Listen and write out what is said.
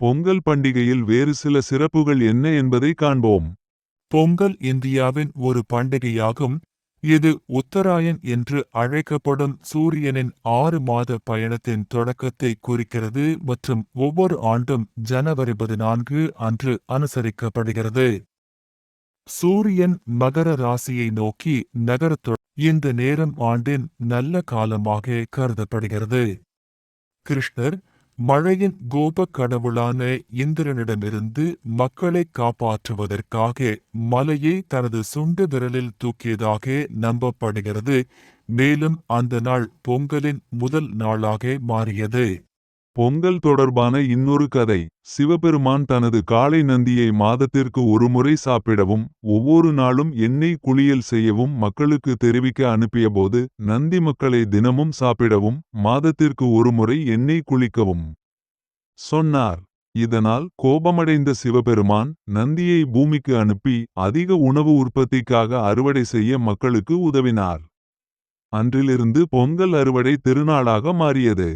பொங்கல் பண்டிகையில் வேறு சில சிறப்புகள் என்ன என்பதை காண்போம். பொங்கல் இந்தியாவின் ஒரு பண்டிகையாகும். இது உத்தராயன் என்று அழைக்கப்படும் சூரியனின் 6 மாத பயணத்தின் தொடக்கத்தை குறிக்கிறது மற்றும் ஒவ்வொரு ஆண்டும் ஜனவரி 14 அன்று அனுசரிக்கப்படுகிறது. சூரியன் மகர ராசியை நோக்கி நகரத் இந்த நேரம் ஆண்டின் நல்ல காலமாக கருதப்படுகிறது. கிருஷ்ணர் மழையின் கோபக் கடவுளான இந்திரனிடமிருந்து மக்களை காப்பாற்றுவதற்காக மலையை தனது சுண்டு விரலில் தூக்கியதாக நம்பப்படுகிறது. மேலும் அந்த நாள் பொங்கலின் முதல் நாளாக மாறியது. பொங்கல் தொடர்பான இன்னொரு கதை. சிவபெருமான் தனது காளை நந்தியை மாதத்திற்கு ஒருமுறை சாப்பிடவும் ஒவ்வொரு நாளும் எண்ணெய் குளியல் செய்யவும் மக்களுக்கு தெரிவிக்க அனுப்பியபோது நந்தி மக்களை தினமும் சாப்பிடவும் மாதத்திற்கு ஒருமுறை எண்ணெய் குளிக்கவும் சொன்னார். இதனால் கோபமடைந்த சிவபெருமான் நந்தியை பூமிக்கு அனுப்பி அதிக உணவு உற்பத்திக்காக அறுவடை செய்ய மக்களுக்கு உதவினார். அன்றிலிருந்து பொங்கல் அறுவடை திருநாளாக மாறியது.